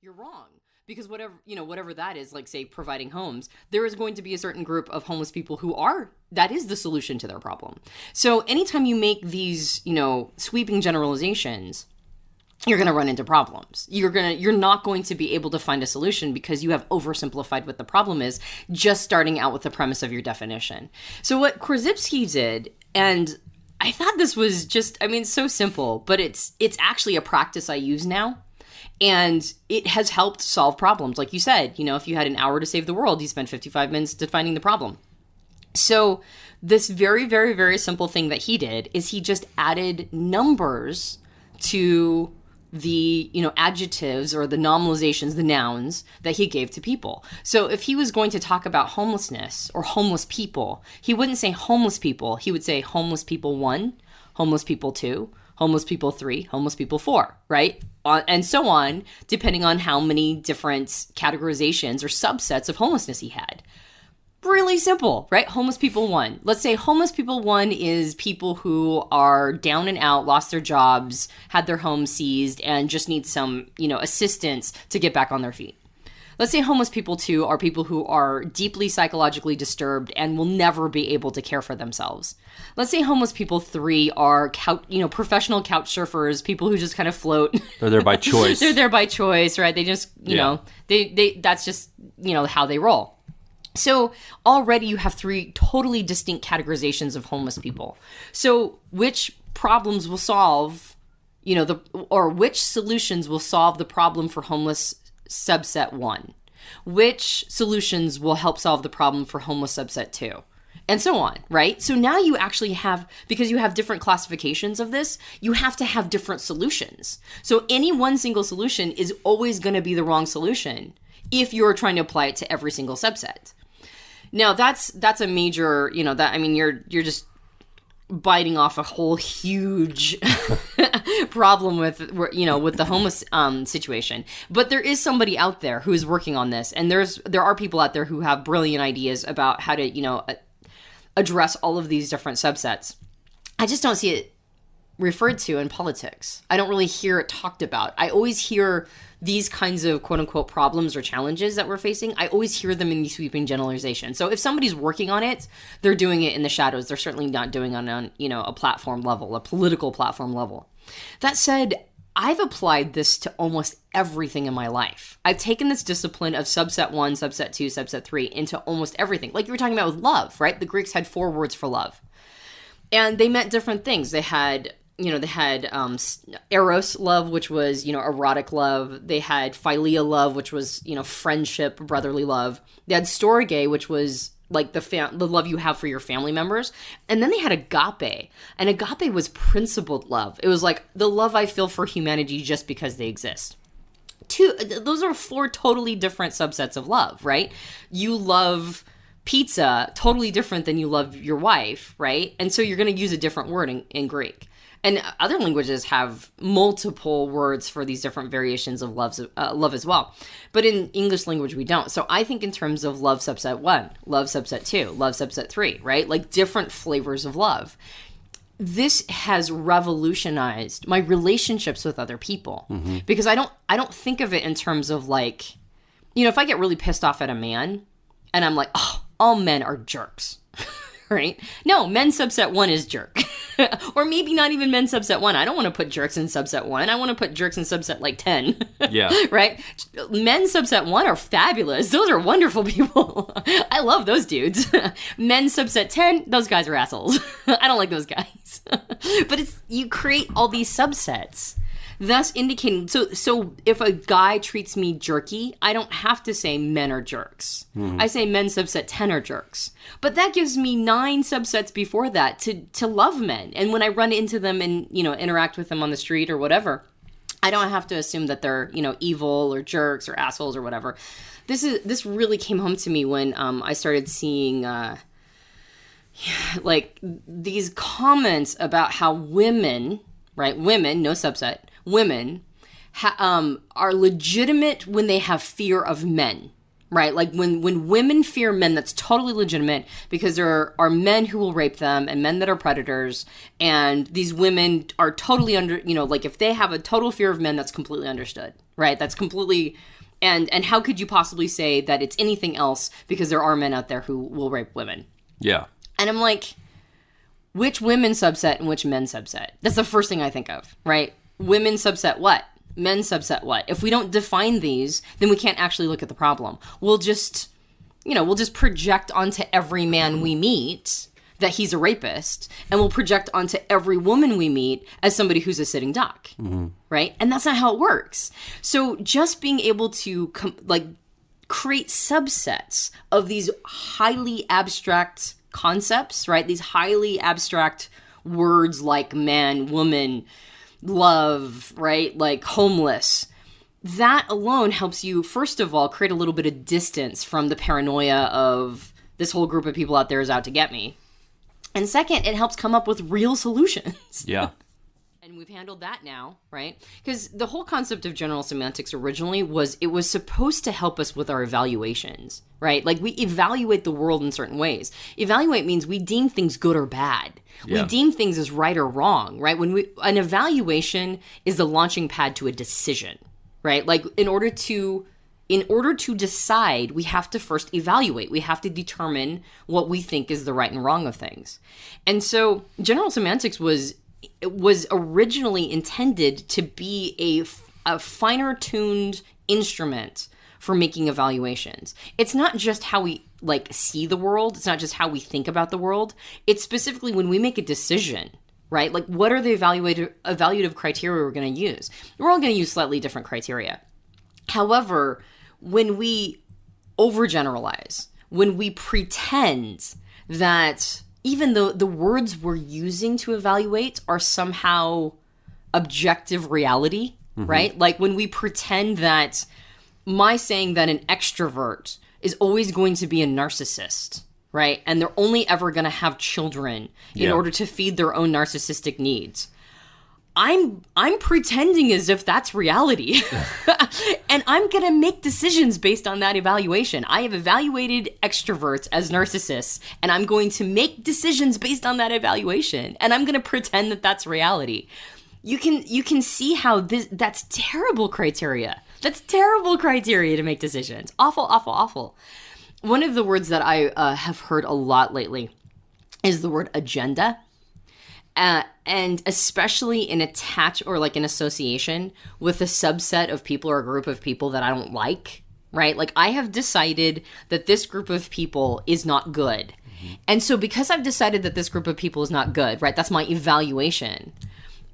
you're wrong. Because whatever that is, like, say, providing homes, there is going to be a certain group of homeless people that is the solution to their problem. So anytime you make these, sweeping generalizations, you're going to run into problems. You're not going to be able to find a solution because you have oversimplified what the problem is, just starting out with the premise of your definition. So what Korzybski did, and I thought this was just, so simple, but it's actually a practice I use now. And it has helped solve problems. Like you said, if you had an hour to save the world, you spend 55 minutes defining the problem. So this very, very, very simple thing that he did is he just added numbers to the, adjectives or the nominalizations, the nouns that he gave to people. So if he was going to talk about homelessness or homeless people, he wouldn't say homeless people. He would say homeless people 1, homeless people 2, homeless people 3, homeless people 4, right? And so on, depending on how many different categorizations or subsets of homelessness he had. Really simple, right? Homeless people 1. Let's say homeless people 1 is people who are down and out, lost their jobs, had their homes seized, and just need some, assistance to get back on their feet. Let's say homeless people 2 are people who are deeply psychologically disturbed and will never be able to care for themselves. Let's say homeless people 3 are professional couch surfers, people who just kind of float. They're there by choice. They're there by choice, right? They just, they that's just, how they roll. So already you have 3 totally distinct categorizations of homeless people. So which problems will solve, or which solutions will solve the problem for homeless subset 1? Which solutions will help solve the problem for homeless subset 2? And so on, right? So now you actually have, because you have different classifications of this, you have to have different solutions. So any one single solution is always going to be the wrong solution if you're trying to apply it to every single subset. Now that's a major, you're just biting off a whole huge problem with the homeless situation. But there is somebody out there who is working on this, and there are people out there who have brilliant ideas about how to address all of these different subsets. I just don't see it referred to in politics. I don't really hear it talked about. I always hear these kinds of quote unquote problems or challenges that we're facing. I always hear them in these sweeping generalizations. So if somebody's working on it, they're doing it in the shadows. They're certainly not doing it on a platform level, a political platform level. That said, I've applied this to almost everything in my life. I've taken this discipline of subset 1, subset 2, subset 3 into almost everything. Like you were talking about with love, right? The Greeks had 4 words for love. And they meant different things. They had eros love, which was, erotic love. They had philia love, which was, friendship, brotherly love. They had storge, which was like the love you have for your family members. And then they had agape. And agape was principled love. It was like the love I feel for humanity just because they exist. Those are 4 totally different subsets of love, right? You love pizza totally different than you love your wife, right? And so you're going to use a different word in Greek. And other languages have multiple words for these different variations of love as well. But in English language, we don't. So I think in terms of love subset 1, love subset 2, love subset 3, right? Like different flavors of love. This has revolutionized my relationships with other people. Mm-hmm. Because I don't think of it in terms of like, if I get really pissed off at a man and I'm like, oh, all men are jerks. Right? No, men subset 1 is jerk. Or maybe not even men subset 1. I don't want to put jerks in subset 1. I want to put jerks in subset like 10. Yeah. Right? Men subset 1 are fabulous. Those are wonderful people. I love those dudes. Men subset 10, those guys are assholes. I don't like those guys. But you create all these subsets. Thus indicating, so if a guy treats me jerky, I don't have to say men are jerks. Mm-hmm. I say men subset 10 are jerks. But that gives me 9 subsets before that to love men. And when I run into them and, interact with them on the street or whatever, I don't have to assume that they're, evil or jerks or assholes or whatever. This really came home to me when I started seeing like these comments about how women, right? Women, no subset. Women are legitimate when they have fear of men. right? Like when women fear men, that's totally legitimate because there are men who will rape them and men that are predators. And these women are totally like if they have a total fear of men, that's completely understood, right? That's completely, and how could you possibly say that it's anything else because there are men out there who will rape women? Yeah. And I'm like, which women subset and which men subset? That's the first thing I think of, right? Women subset what? Men subset what? If we don't define these, then we can't actually look at the problem. We'll just project onto every man we meet that he's a rapist, and we'll project onto every woman we meet as somebody who's a sitting duck, right? And that's not how it works. So just being able to create subsets of these highly abstract concepts, right? These highly abstract words like man, woman, love, right? Like homeless. That alone helps you, first of all, create a little bit of distance from the paranoia of this whole group of people out there is out to get me. And second, it helps come up with real solutions. Yeah. And we've handled that now, right? Because the whole concept of general semantics originally was it was supposed to help us with our evaluations, right? Like we evaluate the world in certain ways. Evaluate means we deem things good or bad. Yeah. We deem things as right or wrong, right? An evaluation is the launching pad to a decision, right? Like in order to decide, we have to first evaluate. We have to determine what we think is the right and wrong of things. And so general semantics was originally intended to be a finer-tuned instrument for making evaluations. It's not just how we see the world. It's not just how we think about the world. It's specifically when we make a decision, right? Like what are the evaluative criteria we're going to use? We're all going to use slightly different criteria. However, when we overgeneralize, when we pretend that even though the words we're using to evaluate are somehow objective reality, right? Like when we pretend that my saying that an extrovert is always going to be a narcissist, right? And they're only ever going to have children in order to feed their own narcissistic needs. I'm pretending as if that's reality. And I'm going to make decisions based on that evaluation. I have evaluated extroverts as narcissists, and I'm going to make decisions based on that evaluation. And I'm going to pretend that that's reality. You can see how that's terrible criteria. That's terrible criteria to make decisions. Awful, awful, awful. One of the words that I have heard a lot lately is the word agenda. And especially in in association with a subset of people or a group of people that I don't like, right? Like I have decided that this group of people is not good. And so because I've decided that this group of people is not good, right? That's my evaluation.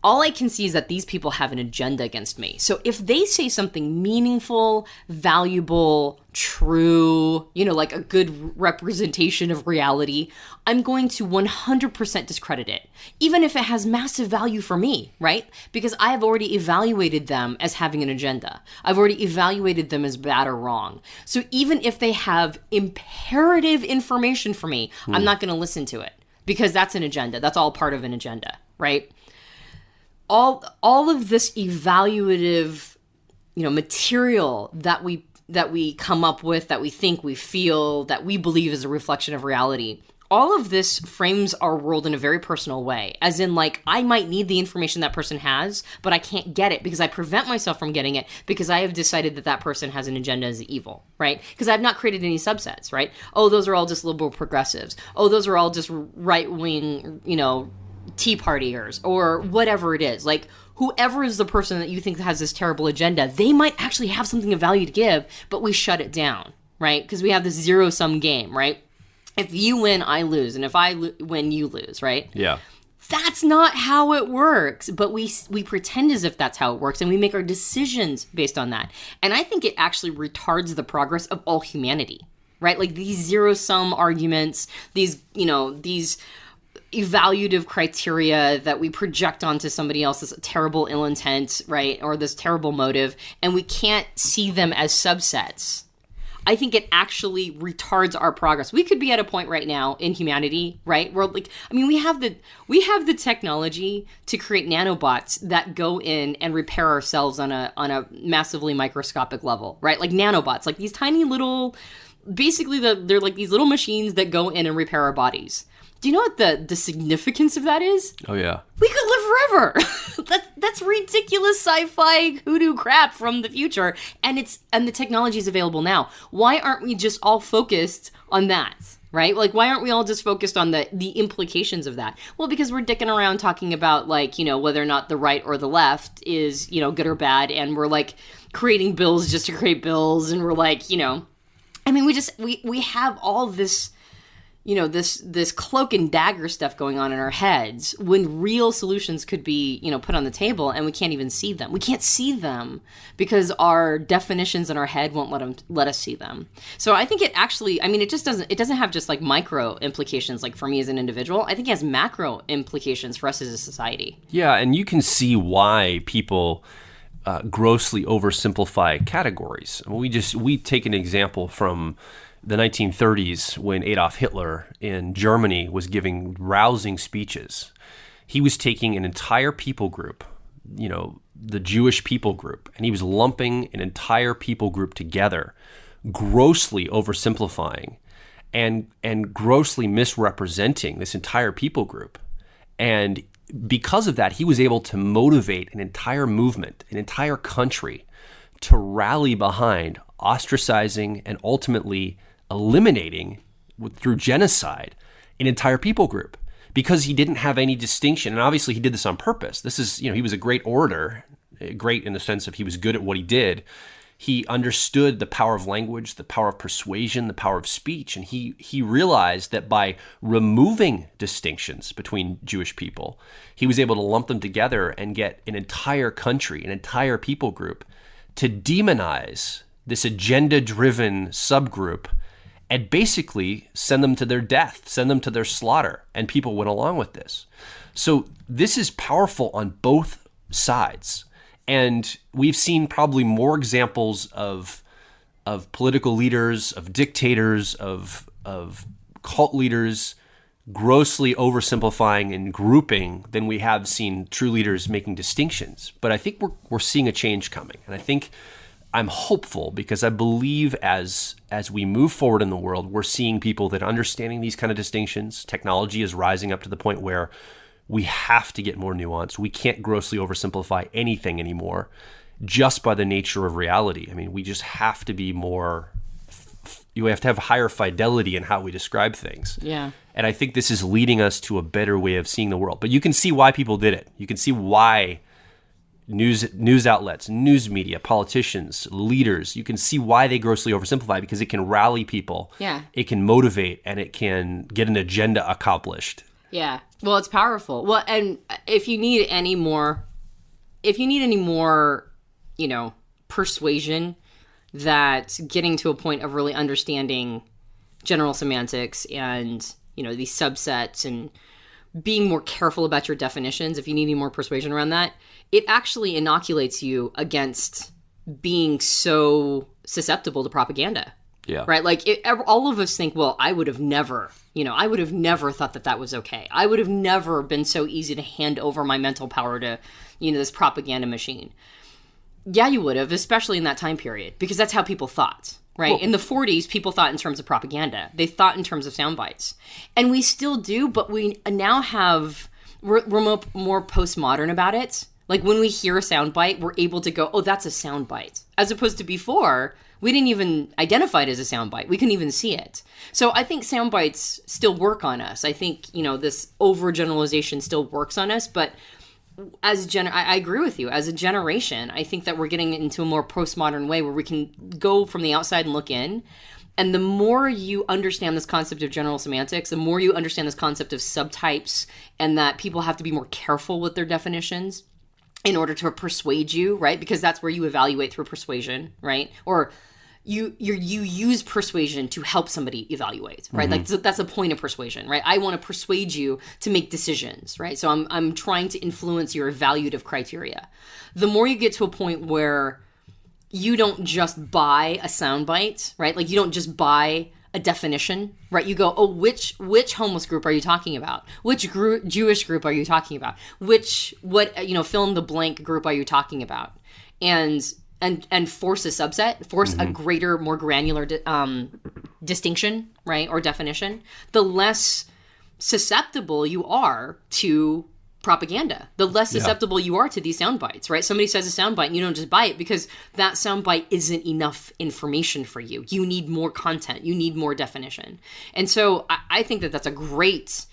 All I can see is that these people have an agenda against me. So if they say something meaningful, valuable, true, like a good representation of reality, I'm going to 100% discredit it, even if it has massive value for me, right? Because I have already evaluated them as having an agenda. I've already evaluated them as bad or wrong. So even if they have imperative information for me, I'm not going to listen to it because that's an agenda. That's all part of an agenda, right? All of this evaluative, material that we come up with, that we think, we feel, that we believe is a reflection of reality, all of this frames our world in a very personal way. As in, I might need the information that person has, but I can't get it because I prevent myself from getting it because I have decided that person has an agenda as evil, right? Because I've not created any subsets, right? Oh, those are all just liberal progressives. Oh, those are all just right-wing, Tea Partiers or whatever it is. Whoever is the person that you think has this terrible agenda, they might actually have something of value to give, but we shut it down, right? Because we have this zero-sum game, right? If you win, I lose, and if I win, you lose, right? Yeah. That's not how it works, but we pretend as if that's how it works, and we make our decisions based on that. And I think it actually retards the progress of all humanity, right? These zero-sum arguments, these evaluative criteria that we project onto somebody else, this terrible ill intent, right? Or this terrible motive, and we can't see them as subsets. I think it actually retards our progress. We could be at a point right now in humanity, right? Where like, I mean, we have the technology to create nanobots that go in and repair ourselves on a massively microscopic level, right? Like nanobots, like these tiny little, basically they're like these little machines that go in and repair our bodies. Do you know what the significance of that is? Oh, yeah. We could live forever. That's ridiculous sci-fi hoodoo crap from the future. And the technology is available now. Why aren't we just all focused on that? Right? Like, why aren't we all just focused on the implications of that? Well, because we're dicking around talking about, like, you know, whether or not the right or the left is, you know, good or bad. And we're, like, creating bills just to create bills. And we're, like, you know, I mean, we have all this, you know, this cloak and dagger stuff going on in our heads when real solutions could be, you know, put on the table, and we can't even see them. We can't see them because our definitions in our head won't let us see them. So I think it actually, I mean, it doesn't have just like micro implications like for me as an individual. I think it has macro implications for us as a society. Yeah, and you can see why people grossly oversimplify categories. We take an example from the 1930s, when Adolf Hitler in Germany was giving rousing speeches. He was taking an entire people group, you know, the Jewish people group, and he was lumping an entire people group together, grossly oversimplifying and grossly misrepresenting this entire people group. And because of that, he was able to motivate an entire movement, an entire country, to rally behind ostracizing and ultimately eliminating through genocide an entire people group, because he didn't have any distinction. And obviously he did this on purpose. This is, you know, he was a great orator, great in the sense of he was good at what he did. He understood the power of language, the power of persuasion, the power of speech. And he realized that by removing distinctions between Jewish people, he was able to lump them together and get an entire country, an entire people group, to demonize this agenda-driven subgroup and basically send them to their death, send them to their slaughter. And people went along with this. So this is powerful on both sides. And we've seen probably more examples of political leaders, of dictators, of cult leaders grossly oversimplifying and grouping than we have seen true leaders making distinctions. But I think we're seeing a change coming. And I think I'm hopeful, because I believe as we move forward in the world, we're seeing people that are understanding these kind of distinctions. Technology is rising up to the point where we have to get more nuanced. We can't grossly oversimplify anything anymore just by the nature of reality. I mean, we just have to be more, you have to have higher fidelity in how we describe things. Yeah. And I think this is leading us to a better way of seeing the world. But you can see why people did it. You can see why news outlets, news media, politicians, leaders, you can see why they grossly oversimplify, because it can rally people. Yeah. It can motivate, and it can get an agenda accomplished. Yeah. Well, it's powerful. Well, and if you need any more, you know, persuasion that getting to a point of really understanding general semantics and, you know, these subsets and being more careful about your definitions, if you need any more persuasion around that, it actually inoculates you against being so susceptible to propaganda. Yeah. Right? Like, all of us think, well, I would have never thought that was okay. I would have never been so easy to hand over my mental power to, you know, this propaganda machine. Yeah, you would have, especially in that time period, because that's how people thought. Right? Well, in the 40s, people thought in terms of propaganda. They thought in terms of sound bites. And we still do, but we now we're more postmodern about it. Like, when we hear a sound bite, we're able to go, oh, that's a sound bite. As opposed to before, we didn't even identify it as a sound bite. We couldn't even see it. So I think sound bites still work on us. I think, you know, this overgeneralization still works on us, but I agree with you. As a generation, I think that we're getting into a more postmodern way where we can go from the outside and look in. And the more you understand this concept of general semantics, the more you understand this concept of subtypes, and that people have to be more careful with their definitions in order to persuade you, right? Because that's where you evaluate through persuasion, right? Or you use persuasion to help somebody evaluate, right? Mm-hmm. Like, that's the point of persuasion, right? I want to persuade you to make decisions, right? So I'm trying to influence your evaluative criteria. The more you get to a point where you don't just buy a soundbite, right? Like you don't just buy a definition, right? You go, oh, which homeless group are you talking about? Which Jewish group are you talking about? Fill in the blank group are you talking about? And force a subset, force a greater, more granular distinction, right, or definition. The less susceptible you are to propaganda, the less susceptible you are to these sound bites, right? Somebody says a sound bite and you don't just buy it because that sound bite isn't enough information for you. You need more content. You need more definition. And so I think that that's a great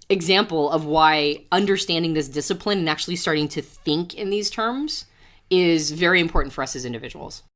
example of why understanding this discipline and actually starting to think in these terms is very important for us as individuals.